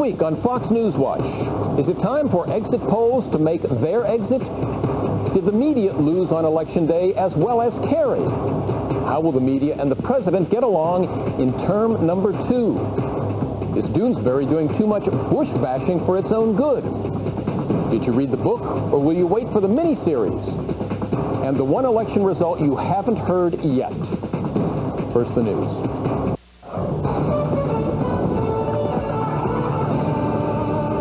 week on Fox News Watch, is it time for exit polls to make their exit? Did the media lose on Election Day as well as Kerry? How will the media and the president get along in term number 2? Is Doonesbury doing too much Bush bashing for its own good? Did you read the book, or will you wait for the miniseries? And the one election result you haven't heard yet. First, the news.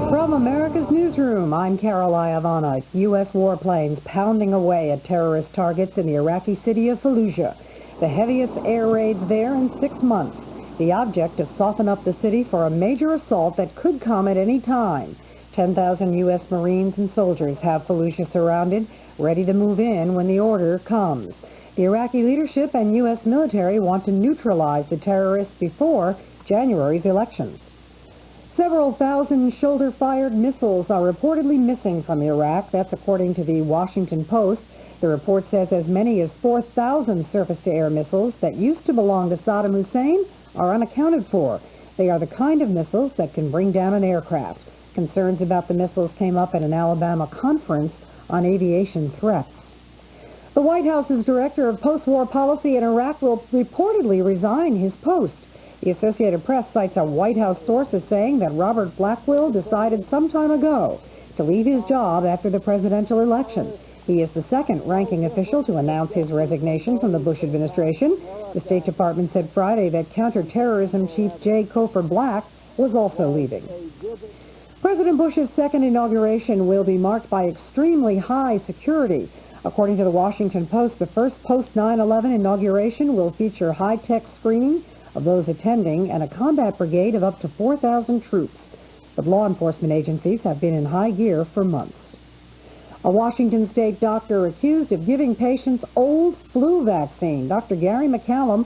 From America's Newsroom, I'm Carol Iavana. U.S. warplanes pounding away at terrorist targets in the Iraqi city of Fallujah. The heaviest air raids there in 6 months. The object to soften up the city for a major assault that could come at any time. 10,000 U.S. Marines and soldiers have Fallujah surrounded, ready to move in when the order comes. The Iraqi leadership and U.S. military want to neutralize the terrorists before January's elections. Several thousand shoulder-fired missiles are reportedly missing from Iraq. That's according to the Washington Post. The report says as many as 4,000 surface-to-air missiles that used to belong to Saddam Hussein are unaccounted for. They are the kind of missiles that can bring down an aircraft. Concerns about the missiles came up at an Alabama conference on aviation threats. The White House's director of post-war policy in Iraq will reportedly resign his post. The Associated Press cites a White House source as saying that Robert Blackwell decided some time ago to leave his job after the presidential election. He is the second-ranking official to announce his resignation from the Bush administration. The State Department said Friday that counterterrorism chief J. Cofer Black was also leaving. President Bush's second inauguration will be marked by extremely high security. According to the Washington Post, the first post-9/11 inauguration will feature high-tech screening of those attending and a combat brigade of up to 4,000 troops. But law enforcement agencies have been in high gear for months. A Washington state doctor accused of giving patients old flu vaccine. Dr. Gary McCallum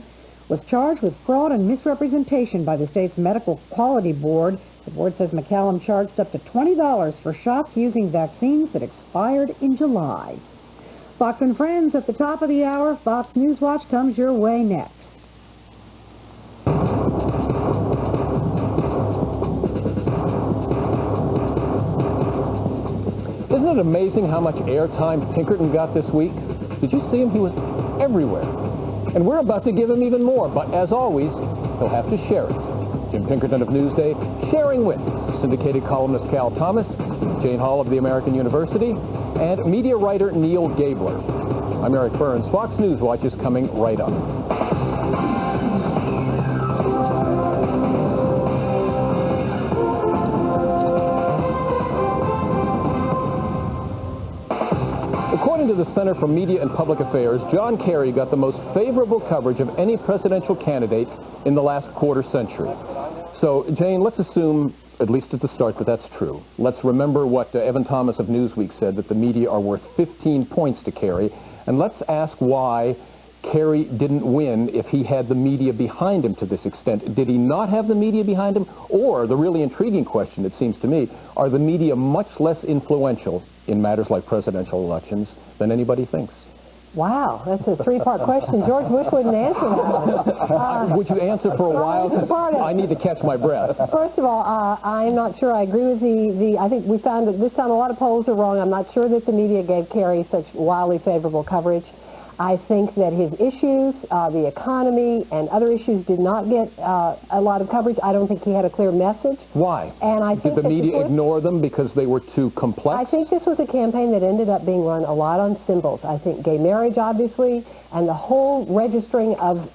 was charged with fraud and misrepresentation by the state's Medical Quality Board. The board says McCallum charged up to $20 for shots using vaccines that expired in July. Fox and Friends at the top of the hour. Fox News Watch comes your way next. Isn't it amazing how much airtime Pinkerton got this week? Did you see him? He was everywhere. And we're about to give him even more, but as always, he'll have to share it. Jim Pinkerton of Newsday, sharing with syndicated columnist Cal Thomas, Jane Hall of the American University, and media writer Neil Gabler. I'm Eric Burns. Fox News Watch is coming right up. According to the Center for Media and Public Affairs, John Kerry got the most favorable coverage of any presidential candidate in the last quarter century. So, Jane, let's assume, at least at the start, that that's true. Let's remember what Evan Thomas of Newsweek said, that the media are worth 15 points to Kerry. And let's ask why Kerry didn't win if he had the media behind him to this extent. Did he not have the media behind him? Or, the really intriguing question, it seems to me, are the media much less influential in matters like presidential elections than anybody thinks? Wow, that's a three-part question. George Bush wouldn't answer that. Would you answer for a while? 'Cause I need to catch my breath. First of all, I'm not sure I agree with I think we found that this time a lot of polls are wrong. I'm not sure that the media gave Kerry such wildly favorable coverage. I think that his issues, the economy, and other issues did not get a lot of coverage. I don't think he had a clear message. Why? And I think did the media ignore them because they were too complex? I think this was a campaign that ended up being run a lot on symbols. I think gay marriage, obviously, and the whole registering of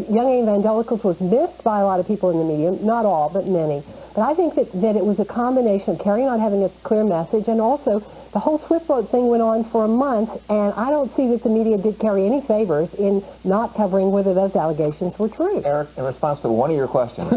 young evangelicals was missed by a lot of people in the media. Not all, but many. But I think that it was a combination of Kerry not having a clear message, and also the whole Swift vote thing went on for a month, and I don't see that the media did Kerry any favors in not covering whether those allegations were true. Eric, in response to one of your questions,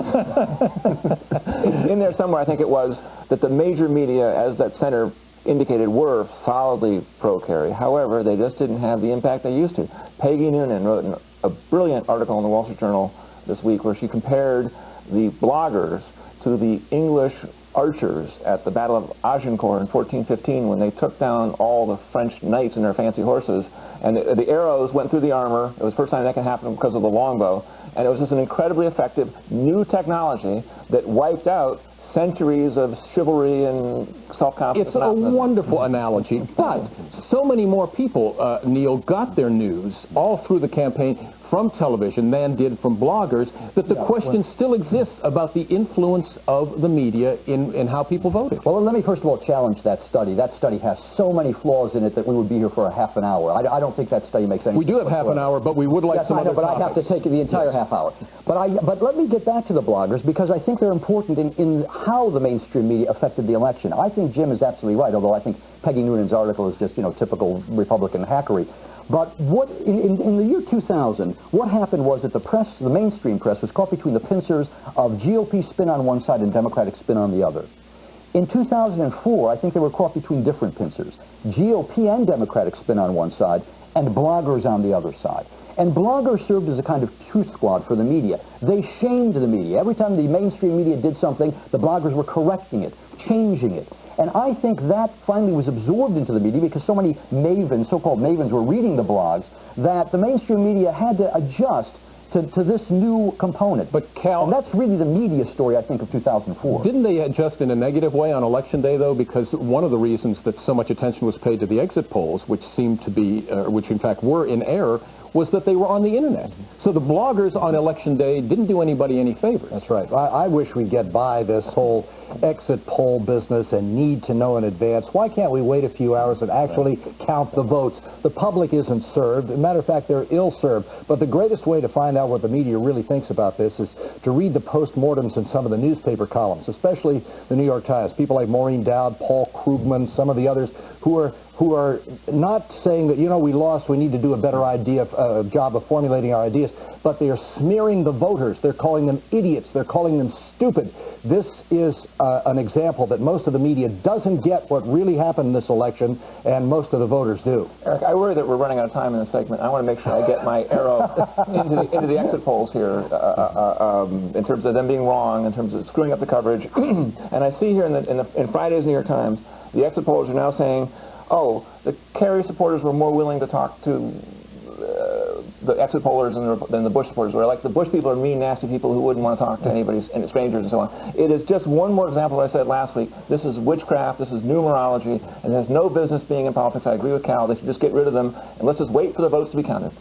in there somewhere I think it was that the major media, as that center indicated, were solidly pro-Kerry. However, they just didn't have the impact they used to. Peggy Noonan wrote a brilliant article in the Wall Street Journal this week where she compared the bloggers to the English archers at the Battle of Agincourt in 1415 when they took down all the French knights and their fancy horses, and the arrows went through the armor. It was the first time that could happen because of the longbow, and it was just an incredibly effective new technology that wiped out centuries of chivalry and self-confidence. It's a wonderful analogy, but so many more people, Neil, got their news all through the campaign from television than did from bloggers, that the question still exists about the influence of the media in how people voted. Well, let me first of all challenge that study. That study has so many flaws in it that we would be here for a half an hour. I don't think that study makes any sense. We do have half an hour, but we would like some other but topics. I have to take the entire half hour. But let me get back to the bloggers, because I think they're important in how the mainstream media affected the election. I think Jim is absolutely right, although I think Peggy Noonan's article is just, typical Republican hackery. But what in the year 2000, what happened was that the mainstream press, was caught between the pincers of GOP spin on one side and Democratic spin on the other. In 2004, I think they were caught between different pincers, GOP and Democratic spin on one side, and bloggers on the other side. And bloggers served as a kind of truth squad for the media. They shamed the media. Every time the mainstream media did something, the bloggers were correcting it, changing it. And I think that finally was absorbed into the media because so many mavens, so-called mavens, were reading the blogs that the mainstream media had to adjust to this new component. But Cal, and that's really the media story, I think, of 2004. Didn't they adjust in a negative way on Election Day, though? Because one of the reasons that so much attention was paid to the exit polls, which seemed to be, which in fact were in error, was that they were on the internet. So the bloggers on Election Day didn't do anybody any favors. That's right. I wish we'd get by this whole exit poll business and need to know in advance. Why can't we wait a few hours and actually count the votes? The public isn't served. As a matter of fact, they're ill-served. But the greatest way to find out what the media really thinks about this is to read the postmortems in some of the newspaper columns, especially the New York Times. People like Maureen Dowd, Paul Krugman, some of the others who are not saying that, we lost, we need to do a better job of formulating our ideas, but they are smearing the voters. They're calling them idiots. They're calling them stupid. This is an example that most of the media doesn't get what really happened in this election, and most of the voters do. Eric, I worry that we're running out of time in this segment. I want to make sure I get my arrow into the exit polls here in terms of them being wrong, in terms of screwing up the coverage. And I see here in Friday's New York Times, the exit pollers are now saying, oh, the Kerry supporters were more willing to talk to the exit pollers than the Bush supporters were. Like, the Bush people are mean, nasty people who wouldn't want to talk to anybody, and strangers and so on. It is just one more example of what I said last week. This is witchcraft, this is numerology, and it has no business being in politics. I agree with Cal. They should just get rid of them, and let's just wait for the votes to be counted.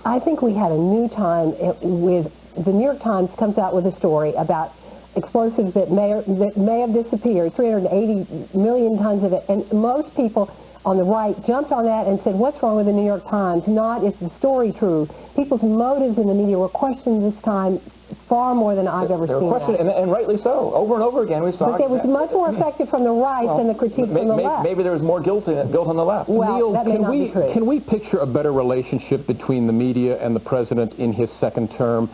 I think we had a new time with the New York Times comes out with a story about explosives that may have disappeared, 380 million tons of it, and most people on the right jumped on that and said, what's wrong with the New York Times? Not, is the story true? People's motives in the media were questioned this time far more than I've ever seen. And rightly so. Over and over again we saw. But it was much more effective from the right than the critique from the left. Maybe there was more guilt on the left. Well, Neil, that may not be true. Can we picture a better relationship between the media and the president in his second term?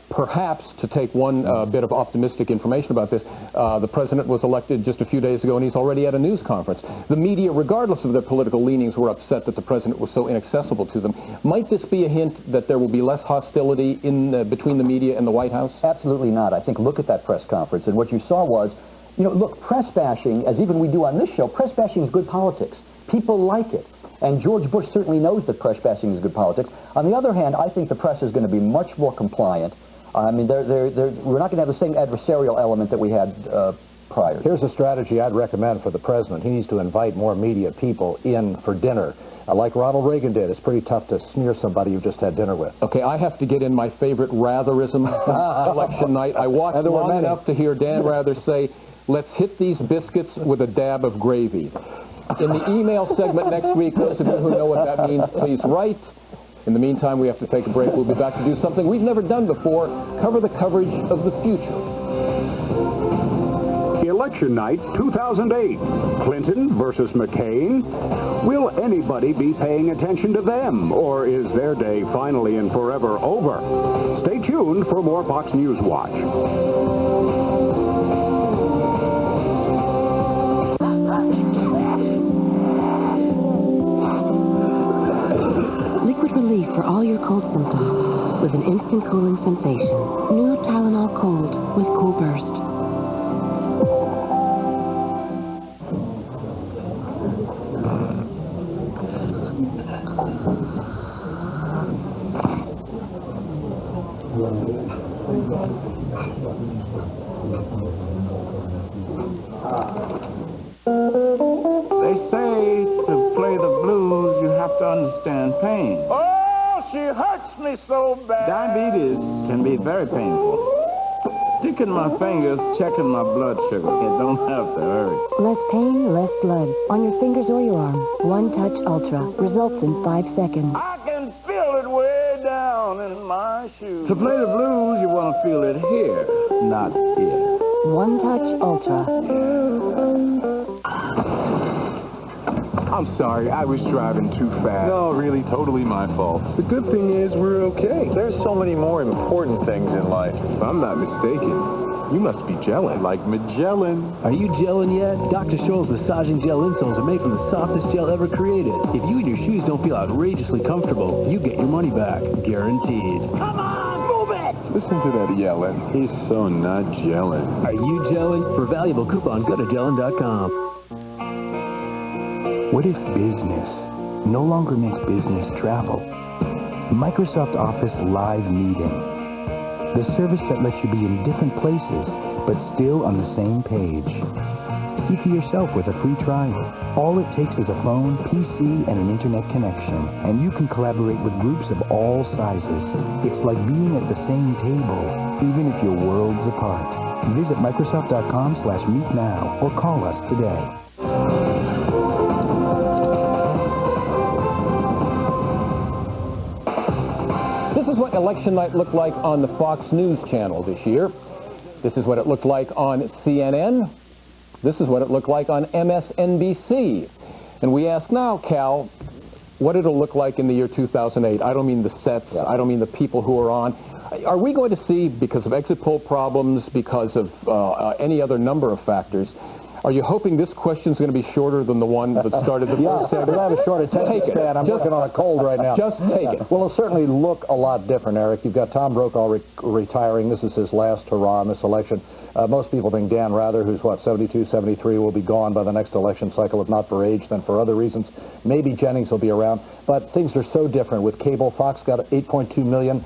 Perhaps, to take one bit of optimistic information about this, the president was elected just a few days ago, and he's already at a news conference. The media, regardless of their political leanings, were upset that the president was so inaccessible to them. Might this be a hint that there will be less hostility between the media and the White House? Absolutely not. I think look at that press conference, and what you saw was, look, press bashing, as even we do on this show, press bashing is good politics. People like it. And George Bush certainly knows that press bashing is good politics. On the other hand, I think the press is going to be much more compliant. I mean, we're not going to have the same adversarial element that we had prior. Here's a strategy I'd recommend for the president. He needs to invite more media people in for dinner. Like Ronald Reagan did. It's pretty tough to smear somebody you just had dinner with. Okay, I have to get in my favorite Ratherism election night. I watched long enough to hear Dan Rather say, let's hit these biscuits with a dab of gravy. In the email segment next week, those of you who know what that means, please write. In the meantime, we have to take a break. We'll be back to do something we've never done before, cover the coverage of the future. Election night 2008. Clinton versus McCain. Will anybody be paying attention to them, or is their day finally and forever over? Stay tuned for more Fox News Watch. Liquid relief for all your cold symptoms with an instant cooling sensation. New Tylenol Cold with Cool Burst. They say to play the blues, you have to understand pain. Oh, she hurts me so bad. Diabetes can be very painful. Sticking my fingers, checking my blood sugar. It don't have to hurt. Less pain, less blood. On your fingers or your arm. One Touch Ultra. Results in 5 seconds. I can feel it way down in my shoes. To play the blues, you want to feel it here, not here. One Touch Ultra. I'm sorry, I was driving too fast. No, really, totally my fault. The good thing is we're okay. There's so many more important things in life. If I'm not mistaken, you must be gelling. Like Magellan. Are you gelling yet? Dr. Scholl's massaging gel insoles are made from the softest gel ever created. If you and your shoes don't feel outrageously comfortable, you get your money back. Guaranteed. Come on, move it! Listen to that yelling. He's so not gelling. Are you gelling? For valuable coupons, go to gellin.com. What if business no longer meant business travel? Microsoft Office Live Meeting. The service that lets you be in different places, but still on the same page. See for yourself with a free trial. All it takes is a phone, PC, and an internet connection, and you can collaborate with groups of all sizes. It's like being at the same table, even if you're worlds apart. Visit Microsoft.com/meet now or call us today. This is what election night looked like on the Fox News channel this year. This is what it looked like on CNN. This is what it looked like on MSNBC. And we ask now, Cal, what it'll look like in the year 2008. I don't mean the sets. I don't mean the people who are on. Are we going to see, because of exit poll problems, because of any other number of factors, are you hoping this question's going to be shorter than the one that started the first segment? Yeah, I have a short attention span. I'm working on a cold right now. Just take it. Well, it'll certainly look a lot different, Eric. You've got Tom Brokaw retiring. This is his last hurrah in this election. Most people think Dan Rather, who's, 72, 73, will be gone by the next election cycle, if not for age, then for other reasons. Maybe Jennings will be around. But things are so different with cable. Fox got 8.2 million,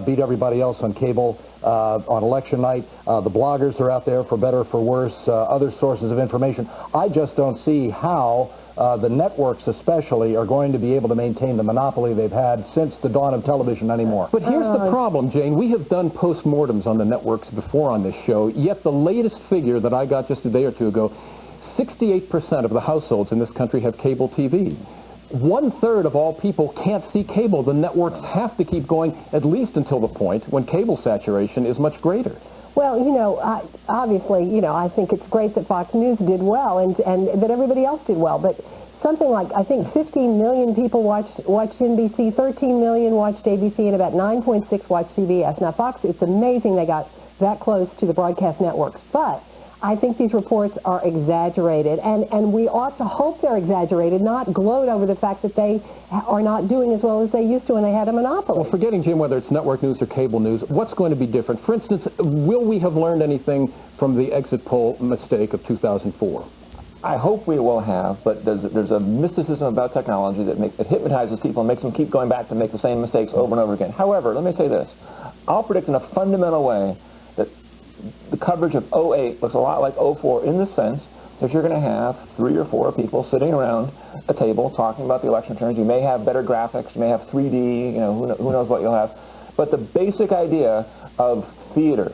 beat everybody else on cable on election night. The bloggers are out there for better or for worse, other sources of information. I just don't see how the networks especially are going to be able to maintain the monopoly they've had since the dawn of television anymore. But here's the problem, Jane. We have done postmortems on the networks before on this show, yet the latest figure that I got just a day or two ago, 68% of the households in this country have cable TV. 1/3 of all people can't see cable. The networks have to keep going at least until the point when cable saturation is much greater. Well, obviously, I think it's great that Fox News did well and that everybody else did well. But something like, I think 15 million people watched NBC, 13 million watched ABC, and about 9.6 watched CBS. Now, Fox, it's amazing they got that close to the broadcast networks. But I think these reports are exaggerated, and we ought to hope they're exaggerated, not gloat over the fact that they are not doing as well as they used to when they had a monopoly. Well, forgetting, Jim, whether it's network news or cable news, what's going to be different? For instance, will we have learned anything from the exit poll mistake of 2004? I hope we will have, but there's a mysticism about technology that hypnotizes people and makes them keep going back to make the same mistakes over and over again. However, let me say this. I'll predict in a fundamental way that the coverage of 08 looks a lot like 04 in the sense that you're going to have 3 or 4 people sitting around a table talking about the election returns. You may have better graphics, you may have 3D, who knows what you'll have. But the basic idea of theater,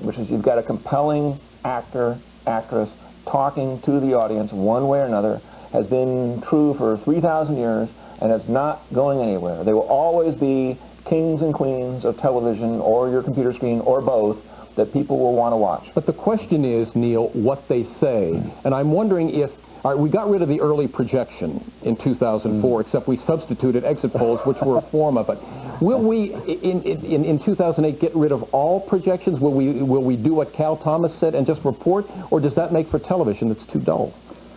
which is you've got a compelling actor, actress talking to the audience one way or another, has been true for 3,000 years and it's not going anywhere. They will always be kings and queens of television or your computer screen or both that people will want to watch. But the question is, Neil, what they say. And I'm wondering if, all right, we got rid of the early projection in 2004, except we substituted exit polls, which were a form of it. Will we, in 2008, get rid of all projections? Will we do what Cal Thomas said and just report? Or does that make for television that's too dull?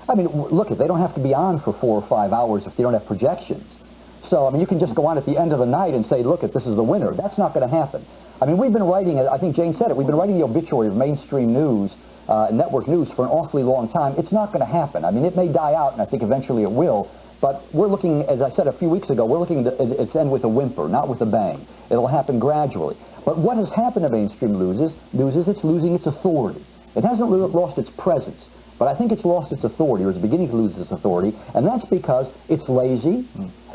I mean, look, they don't have to be on for 4 or 5 hours if they don't have projections. So, I mean, you can just go on at the end of the night and say, look, this is the winner. That's not going to happen. I mean, we've been writing, I think Jane said it, we've been writing the obituary of mainstream news, network news for an awfully long time. It's not going to happen. I mean, it may die out, and I think eventually it will, but we're looking, as I said a few weeks ago, we're looking at its end with a whimper, not with a bang. It'll happen gradually. But what has happened to mainstream news is it's losing its authority. It hasn't lost its presence, but I think it's lost its authority, or it's beginning to lose its authority, and that's because it's lazy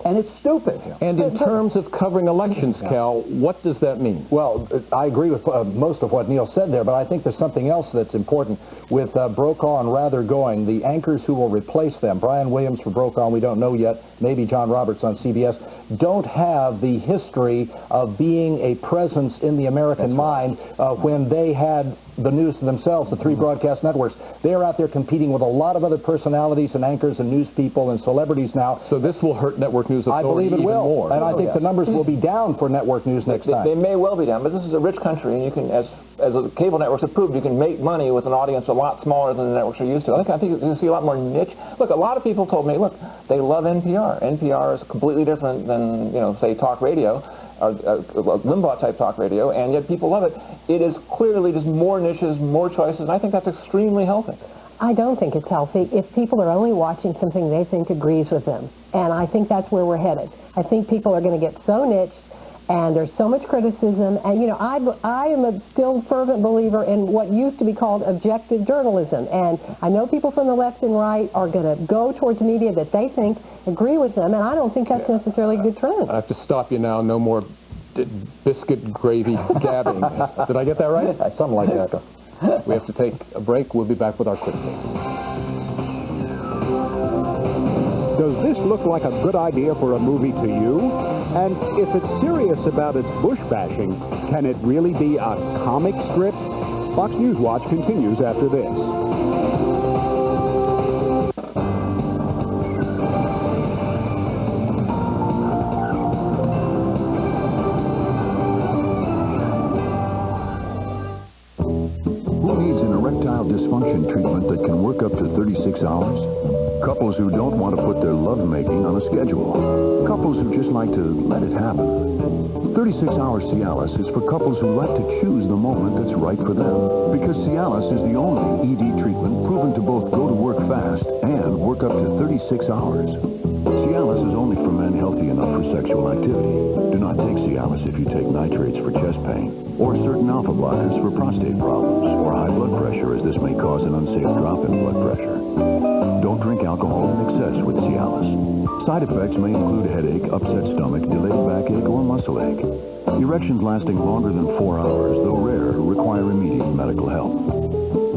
and it's stupid. And in terms of covering elections, Cal, what does that mean? Well, I agree with most of what Neil said there, but I think there's something else that's important with Brokaw and Rather going. The anchors who will replace them, Brian Williams for Brokaw, we don't know yet, maybe John Roberts on CBS, don't have the history of being a presence in the American mind when they had the news to themselves, the three broadcast networks. They're out there competing with a lot of other personalities and anchors and news people and celebrities now. So this will hurt network news authority. I believe it will. More. And I think the numbers will be down for network news next time. They may well be down, but this is a rich country, and you can, as the cable networks have proved, you can make money with an audience a lot smaller than the networks are used to. I think you're going to see a lot more niche. Look, a lot of people told me, look, they love NPR. NPR is completely different than, you know, say, talk radio, or Limbaugh-type talk radio, and yet people love it. It is clearly just more niches, more choices, and I think that's extremely healthy. I don't think it's healthy if people are only watching something they think agrees with them. And I think that's where we're headed. I think people are going to get so niched, and there's so much criticism. And, you know, I am a still fervent believer in what used to be called objective journalism. And I know people from the left and right are going to go towards media that they think agree with them, and I don't think that's necessarily a good trend. I have to stop you now. No more biscuit gravy gabbing. Did I get that right? Something like that. We have to take a break. We'll be back with our quick takes. Does this look like a good idea for a movie to you? And if it's serious about its bush bashing, can it really be a comic strip? Fox News Watch continues after this. Dysfunction treatment that can work up to 36 hours. Couples who don't want to put their lovemaking on a schedule. Couples who just like to let it happen. 36-hour Cialis is for couples who like to choose the moment that's right for them. Because Cialis is the only ED treatment proven to both go to work fast and work up to 36 hours. Cialis is only for men healthy enough for sexual activity. Do not take Cialis if you take nitrates for chest pain, or certain alpha blockers for prostate problems, or high blood pressure, as this may cause an unsafe drop in blood pressure. Don't drink alcohol in excess with Cialis. Side effects may include headache, upset stomach, delayed backache, or muscle ache. Erections lasting longer than 4 hours, though rare, require immediate medical help.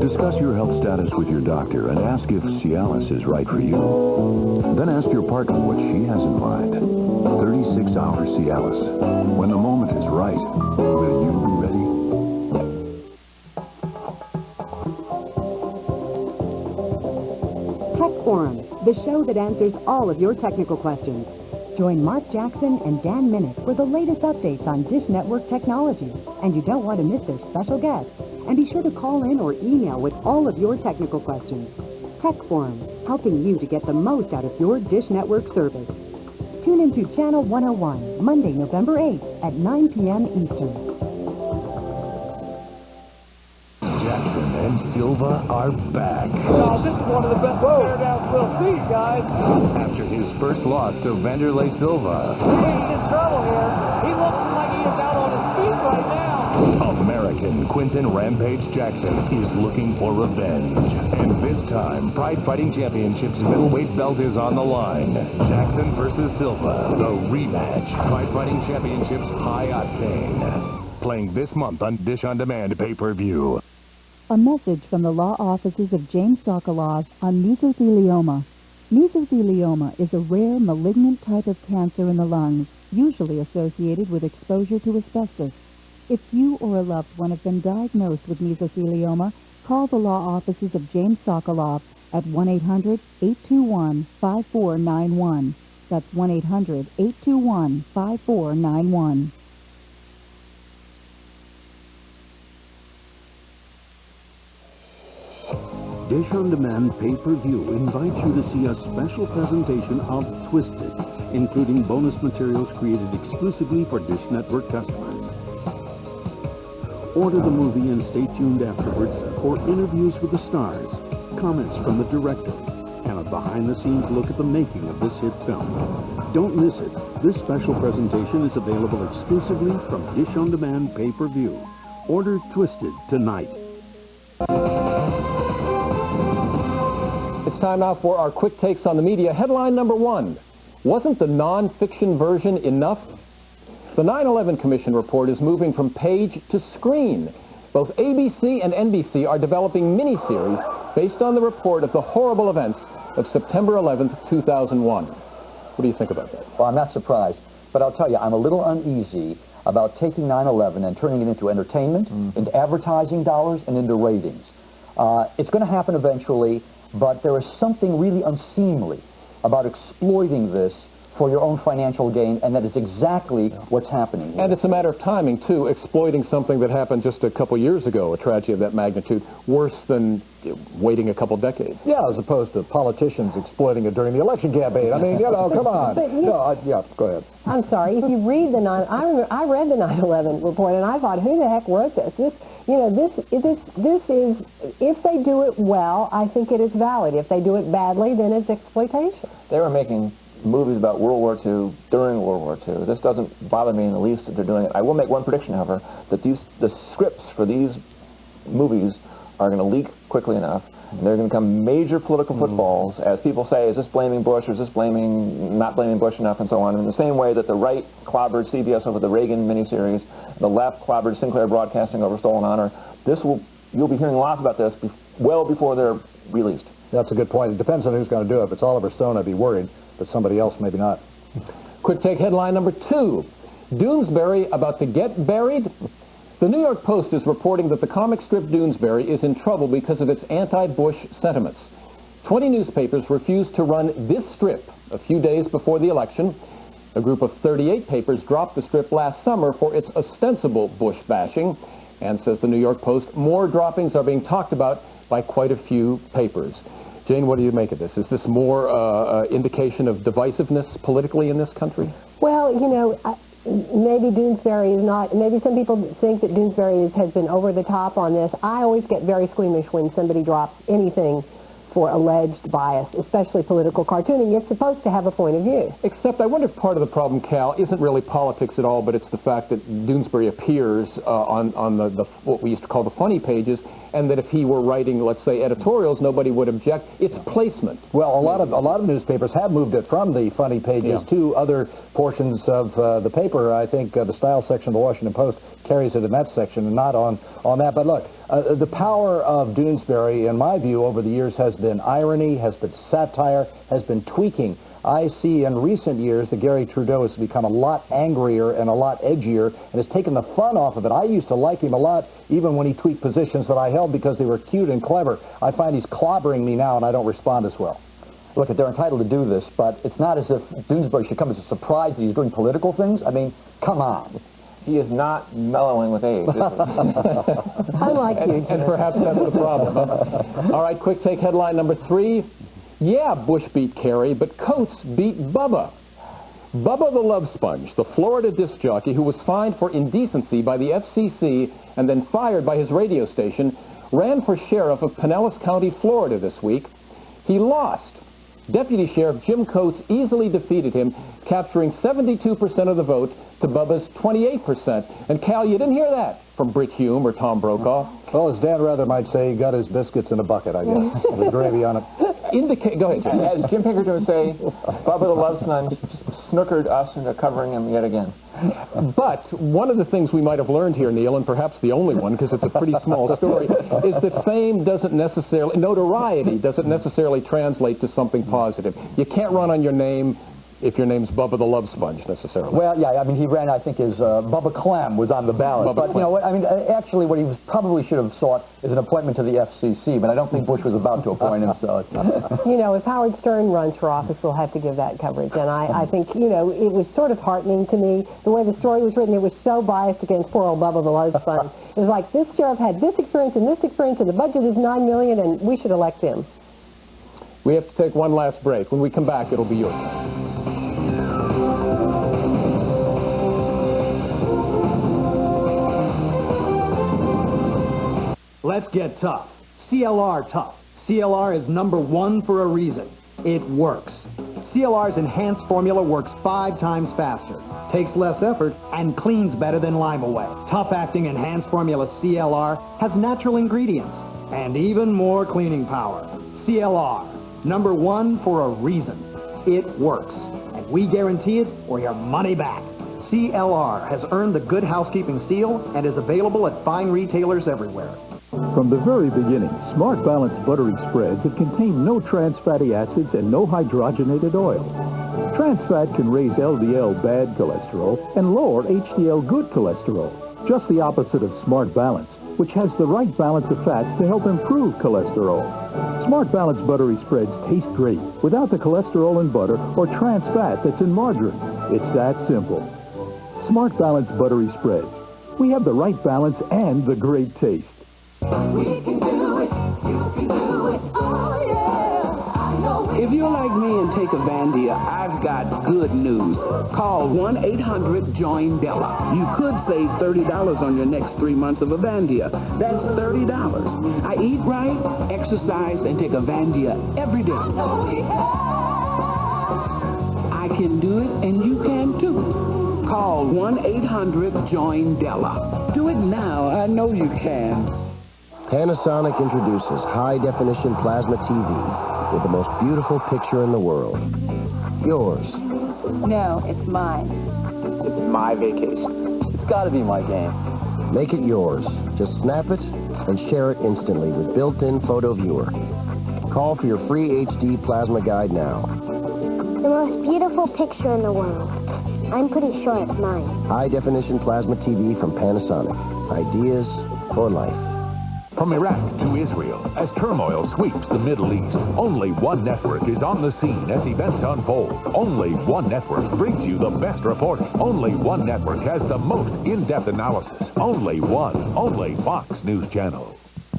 Discuss your health status with your doctor and ask if Cialis is right for you. Then ask your partner what she has in mind. 36-hour Cialis. When the moment is right, will you be ready? Tech Forum, the show that answers all of your technical questions. Join Mark Jackson and Dan Minnick for the latest updates on Dish Network technology. And you don't want to miss their special guests. And be sure to call in or email with all of your technical questions. Tech Forum, helping you to get the most out of your Dish Network service. Tune into Channel 101, Monday, November 8th at 9 p.m. Eastern. Jackson and Silva are back. Oh, this is one of the best teardowns we'll see, guys. After his first loss to Vanderlei Silva. He's in trouble here. He looks like he is out on his feet right now. American Quinton Rampage Jackson is looking for revenge. And this time, Pride Fighting Championships middleweight belt is on the line. Jackson versus Silva, the rematch. Pride Fighting Championships High Octane. Playing this month on Dish On Demand pay-per-view. A message from the law offices of James Sokolov on mesothelioma. Mesothelioma is a rare malignant type of cancer in the lungs, usually associated with exposure to asbestos. If you or a loved one have been diagnosed with mesothelioma, call the law offices of James Sokolov at 1-800-821-5491. That's 1-800-821-5491. Dish On Demand pay-per-view invites you to see a special presentation of Twisted, including bonus materials created exclusively for Dish Network customers. Order the movie and stay tuned afterwards for interviews with the stars, comments from the director, and a a behind-the-scenes look at the making of this hit film. Don't miss it. This special presentation is available exclusively from Dish On Demand pay-per-view. Order Twisted tonight. It's time now for our quick takes on the media. Headline number one. Wasn't the non-fiction version enough? The 9/11 Commission report is moving from page to screen. Both ABC and NBC are developing miniseries based on the report of the horrible events of September 11th, 2001. What do you think about that? Well, I'm not surprised, but I'll tell you, I'm a little uneasy about taking 9/11 and turning it into entertainment, into advertising dollars, and into ratings. It's going to happen eventually, but there is something really unseemly about exploiting this for your own financial gain, and that is exactly what's happening here. And it's a matter of timing, too, exploiting something that happened just a couple years ago, a tragedy of that magnitude, worse than waiting a couple decades. Yeah, as opposed to politicians exploiting it during the election campaign. I mean, come on. Yeah, go ahead. I'm sorry. If you read the I read the 9/11 report, and I thought, who the heck wrote this? This is, if they do it well, I think it is valid. If they do it badly, then it's exploitation. They were making movies about World War II during World War II. This doesn't bother me in the least that they're doing it. I will make one prediction, however, that the scripts for these movies are going to leak quickly enough, and they're going to become major political footballs as people say, is this blaming Bush, or is this not blaming Bush enough, and so on. In the same way that the right clobbered CBS over the Reagan miniseries, the left clobbered Sinclair Broadcasting over Stolen Honor, you'll be hearing lots about this well before they're released. That's a good point. It depends on who's going to do it. If it's Oliver Stone, I'd be worried, but somebody else, maybe not. Quick take headline number two. Doonesbury about to get buried? The New York Post is reporting that the comic strip Doonesbury is in trouble because of its anti-Bush sentiments. 20 newspapers refused to run this strip a few days before the election. A group of 38 papers dropped the strip last summer for its ostensible Bush bashing. And, says the New York Post, more droppings are being talked about by quite a few papers. Jane, what do you make of this? Is this more indication of divisiveness politically in this country? Well, maybe Doonesbury is not, maybe some people think that Doonesbury has been over the top on this. I always get very squeamish when somebody drops anything for alleged bias, especially political cartooning. It's supposed to have a point of view. Except I wonder if part of the problem, Cal, isn't really politics at all, but it's the fact that Doonesbury appears on the what we used to call the funny pages, and that if he were writing, let's say, editorials, nobody would object. It's placement. Well, a lot of newspapers have moved it from the funny pages to other portions of the paper. I think the style section of the Washington Post carries it in that section and not on that. But look, the power of Doonesbury, in my view, over the years has been irony, has been satire, has been tweaking. I see in recent years that Gary Trudeau has become a lot angrier and a lot edgier and has taken the fun off of it. I used to like him a lot, even when he tweaked positions that I held because they were cute and clever. I find he's clobbering me now, and I don't respond as well. Look, they're entitled to do this, but it's not as if Doonesbury should come as a surprise that he's doing political things. I mean, come on. He is not mellowing with age, is he? I like you, Jim. And perhaps that's the problem. All right, quick take headline number three. Yeah, Bush beat Kerry, but Coates beat Bubba. Bubba the Love Sponge, the Florida disc jockey who was fined for indecency by the FCC and then fired by his radio station, ran for sheriff of Pinellas County, Florida this week. He lost. Deputy Sheriff Jim Coates easily defeated him, capturing 72% of the vote to Bubba's 28%. And Cal, you didn't hear that from Britt Hume or Tom Brokaw. Well, as Dan Rather might say, he got his biscuits in a bucket, I guess, with gravy on it. Go ahead, Jim. As Jim Pinkerton would say, Bubba the Love Sponge snookered us into covering him yet again. But one of the things we might have learned here, Neil, and perhaps the only one, because it's a pretty small story, is that fame doesn't necessarily, notoriety doesn't necessarily translate to something positive. You can't run on your name if your name's Bubba the Love Sponge, necessarily. Well, yeah, I mean, he ran, I think, as Bubba Clem was on the ballot. Bubba but, Clem. you know what, I mean, actually, what he probably should have sought is an appointment to the FCC, but I don't think Bush was about to appoint him, so... If Howard Stern runs for office, we'll have to give that coverage. And I think, it was sort of heartening to me, the way the story was written. It was so biased against poor old Bubba the Love Sponge. It was like, this sheriff had this experience, and the budget is $9 million, and we should elect him. We have to take one last break. When we come back, it'll be your turn. Let's get tough. CLR tough. CLR is #1 for a reason. It works. CLR's enhanced formula works 5 times faster, takes less effort, and cleans better than Lime Away. Tough-acting enhanced formula CLR has natural ingredients and even more cleaning power. CLR, #1 for a reason. It works, and we guarantee it or your money back. CLR has earned the Good Housekeeping seal and is available at fine retailers everywhere. From the very beginning, Smart Balance buttery spreads have contained no trans fatty acids and no hydrogenated oil. Trans fat can raise LDL bad cholesterol and lower HDL good cholesterol, just the opposite of Smart Balance, which has the right balance of fats to help improve cholesterol. Smart Balance buttery spreads taste great without the cholesterol in butter or trans fat that's in margarine. It's that simple. Smart Balance buttery spreads. We have the right balance and the great taste. We can do it, you can do it, oh yeah, I know it. If you're like me and take Avandia, I've got good news. Call 1-800-JOIN-DELA. You could save $30 on your next 3 months of Avandia. That's $30. I eat right, exercise, and take Avandia every day. I can do it, and you can too. Call 1-800-JOIN-DELA. Do it now. I know you can. Panasonic introduces high-definition plasma TV with the most beautiful picture in the world. Yours. No, it's mine. It's my vacation. It's got to be my game. Make it yours. Just snap it and share it instantly with built-in photo viewer. Call for your free HD plasma guide now. The most beautiful picture in the world. I'm pretty sure it's mine. High-definition plasma TV from Panasonic. Ideas for life. From Iraq to Israel, as turmoil sweeps the Middle East, only one network is on the scene as events unfold. Only one network brings you the best reporting. Only one network has the most in-depth analysis. Only Fox News Channel.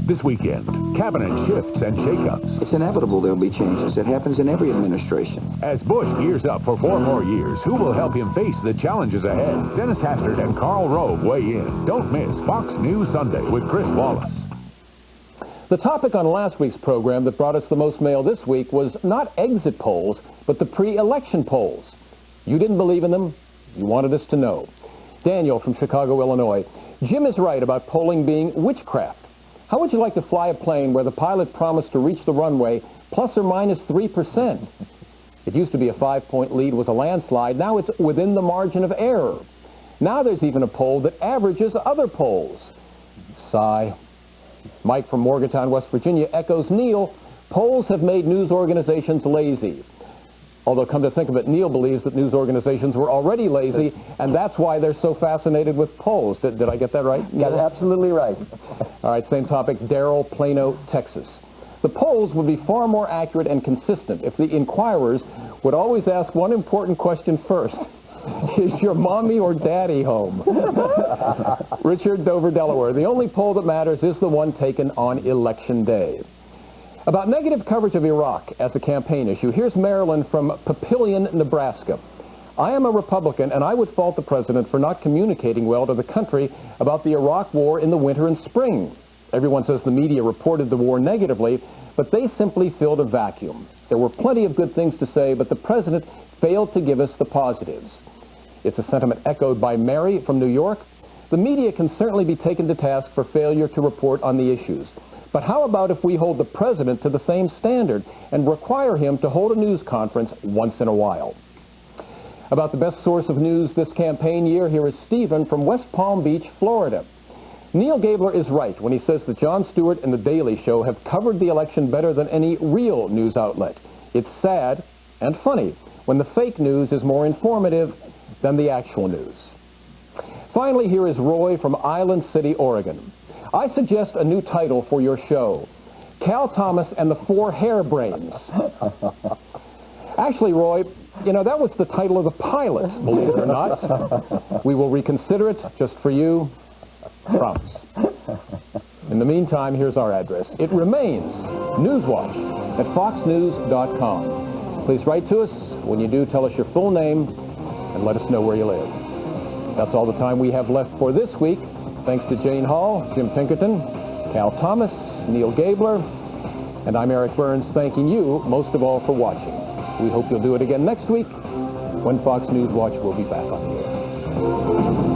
This weekend, cabinet shifts and shakeups. It's inevitable there'll be changes. It happens in every administration. As Bush gears up for 4 more years, who will help him face the challenges ahead? Dennis Hastert and Karl Rove weigh in. Don't miss Fox News Sunday with Chris Wallace. The topic on last week's program that brought us the most mail this week was not exit polls, but the pre-election polls. You didn't believe in them. You wanted us to know. Daniel from Chicago, Illinois. Jim is right about polling being witchcraft. How would you like to fly a plane where the pilot promised to reach the runway plus or minus 3%? It used to be a 5-point lead was a landslide. Now it's within the margin of error. Now there's even a poll that averages other polls. Sigh. Mike from Morgantown, West Virginia echoes Neil. Polls have made news organizations lazy. Although, come to think of it, Neil believes that news organizations were already lazy, and that's why they're so fascinated with polls. Did I get that right, Neil? Got it absolutely right. All right, same topic. Daryl, Plano, Texas. The polls would be far more accurate and consistent if the inquirers would always ask one important question first. Is your mommy or daddy home? Richard, Dover, Delaware. The only poll that matters is the one taken on Election Day. About negative coverage of Iraq as a campaign issue, here's Marilyn from Papillion, Nebraska. I am a Republican, and I would fault the president for not communicating well to the country about the Iraq war in the winter and spring. Everyone says the media reported the war negatively, but they simply filled a vacuum. There were plenty of good things to say, but the president failed to give us the positives. It's a sentiment echoed by Mary from New York. The media can certainly be taken to task for failure to report on the issues. But how about if we hold the president to the same standard and require him to hold a news conference once in a while? About the best source of news this campaign year, here is Stephen from West Palm Beach, Florida. Neil Gabler is right when he says that Jon Stewart and The Daily Show have covered the election better than any real news outlet. It's sad and funny when the fake news is more informative than the actual news. Finally, here is Roy from Island City, Oregon. I suggest a new title for your show, Cal Thomas and the Four Hairbrains. Actually, Roy, you know, that was the title of the pilot, believe it or not. We will reconsider it just for you. Promise. In the meantime, here's our address. It remains Newswatch at foxnews.com. Please write to us. When you do, tell us your full name and let us know where you live. That's all the time we have left for this week. Thanks to Jane Hall, Jim Pinkerton, Cal Thomas, Neil Gabler, and I'm Eric Burns, thanking you most of all for watching. We hope you'll do it again next week when Fox News Watch will be back on the air.